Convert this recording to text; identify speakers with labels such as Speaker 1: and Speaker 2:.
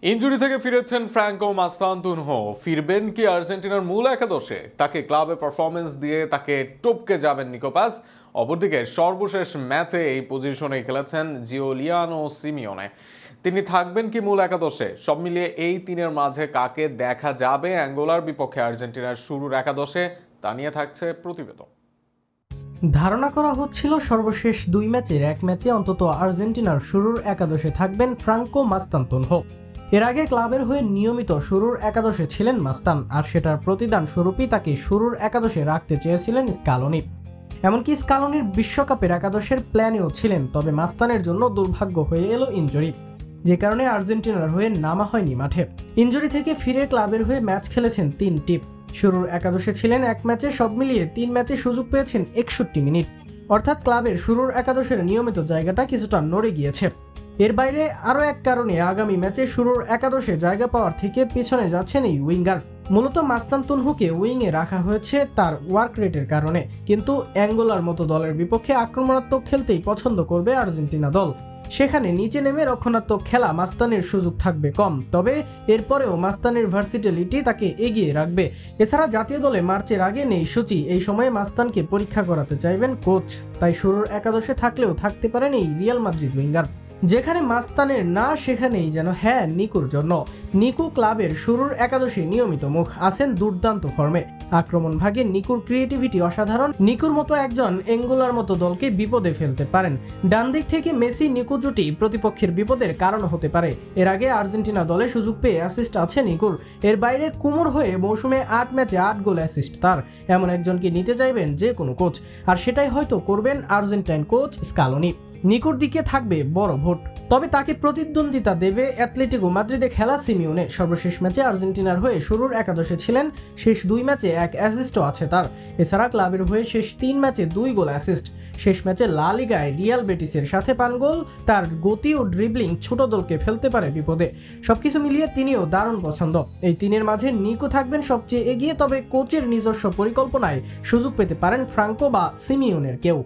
Speaker 1: Injury থেকে ফিরেছেন Franco মাস্তানতুনহো। ফিরবেন কি আর্জেন্টিনার মূল একাদশে? তাকে ক্লাবে পারফরমেন্স দিয়ে তাকে টপকে যাবেন নিকো পাস। অপরদিকে সর্বশেষ ম্যাচে এই পজিশনে খেলেছেন জিওলিয়ানো সিমিওনে। তিনি থাকবেন কি মূল একাদশে? সব মিলিয়ে এই তিনের মাঝে কাকে দেখা যাবে অ্যাঙ্গোলার বিপক্ষে আর্জেন্টিনার শুরুর একাদশে, তা নিয়ে থাকছে প্রতিবেদন।
Speaker 2: ধারণা করা হচ্ছিল সর্বশেষ দুই ম্যাচের এক ম্যাচে অন্তত আর্জেন্টিনার শুরুর একাদশে থাকবেন ফ্রাঙ্কো মাস্তানতুনহো। এর আগে ক্লাবের হয়ে নিয়মিত শুরুর একাদশে ছিলেন মাস্তান, আর সেটার প্রতিদান স্বরূপই তাকে শুরুর একাদশে রাখতে চেয়েছিলেন স্কালোনি। এমনকি স্কালোনির বিশ্বকাপের একাদশের প্ল্যানেও ছিলেন, তবে মাস্তানের জন্য দুর্ভাগ্য হয়ে এলো ইনজুরি, যে কারণে আর্জেন্টিনার হয়ে নামা হয়নি মাঠে। ইনজুরি থেকে ফিরে ক্লাবের হয়ে ম্যাচ খেলেছেন 3টি। শুরুর একাদশে ছিলেন এক ম্যাচে, সব মিলিয়ে 3 ম্যাচে সুযোগ পেয়েছেন 61 মিনিট, অর্থাৎ ক্লাবের শুরুর একাদশের নিয়মিত জায়গাটা কিছুটা নড়ে গিয়েছে। এর বাইরে আরও এক কারণে আগামী ম্যাচে শুরুর একাদশে জায়গা পাওয়ার থেকে পিছনে যাচ্ছেন এই উইঙ্গার। মূলত মাস্তানতুনহুকে উইংয়ে রাখা হয়েছে তার ওয়ার্ক রেটের কারণে, কিন্তু অ্যাঙ্গোলার মতো দলের বিপক্ষে আক্রমণাত্মক খেলতেই পছন্দ করবে আর্জেন্টিনা দল। সেখানে নিচে নেমে রক্ষণাত্মক খেলা মাস্তানের সুযোগ থাকবে কম, তবে এরপরেও মাস্তানের ভার্সিটিলিটি তাকে এগিয়ে রাখবে। এছাড়া জাতীয় দলে মার্চের আগে নেই সূচি, এই সময়ে মাস্তানকে পরীক্ষা করাতে চাইবেন কোচ, তাই শুরুর একাদশে থাকলেও থাকতে পারেন এই রিয়াল মাদ্রিদ উইঙ্গার। যেখানে মাস্তানের না সেখানেই যেন হ্যাঁ নিকুর জন্য। নিকু ক্লাবের শুরুর একাদশে নিয়মিত মুখ, আছেন দুর্দান্ত ফর্মে। আক্রমণ ভাগে নিকুর ক্রিয়েটিভিটি অসাধারণ। নিকুর মতো একজন অ্যাঙ্গোলার মতো দলকে বিপদে ফেলতে পারেন। ডান দিক থেকে মেসি নিকু জুটি প্রতিপক্ষের বিপদের কারণ হতে পারে। এর আগে আর্জেন্টিনা দলে সুযোগ পেয়ে অ্যাসিস্ট আছে নিকুর। এর বাইরে কুমোর হয়ে মৌসুমে 8 ম্যাচে 8 গোল অ্যাসিস্ট তার। এমন একজনকে নিতে চাইবেন যে কোনো কোচ, আর সেটাই হয়তো করবেন আর্জেন্টাইন কোচ স্কালোনি। নিকুর দিকে থাকবে বড় ভোট, তবে তাকে প্রতিদ্বন্দ্বিতা দেবে অ্যাটলেটিকো মাদ্রিদে খেলা সিমিওনে। সর্বশেষ ম্যাচে আর্জেন্টিনার হয়ে শুরুর একাদশে ছিলেন, শেষ 2 ম্যাচে 1 অ্যাসিস্টও আছে তার। এছাড়া ক্লাবের হয়ে শেষ 3 ম্যাচে 2 গোল অ্যাসিস্ট। শেষ ম্যাচে লা লিগায় রিয়াল বেটিসের সাথে পান গোল। তার গতি ও ড্রিবলিং ছোট দলকে ফেলতে পারে বিপদে। সবকিছু মিলিয়ে তিনিও দারুণ পছন্দ। এই তিনের মাঝে নিকো থাকবেন সবচেয়ে এগিয়ে, তবে কোচের নিজস্ব পরিকল্পনায় সুযোগ পেতে পারেন ফ্রাঙ্কো বা সিমিওনের কেউ।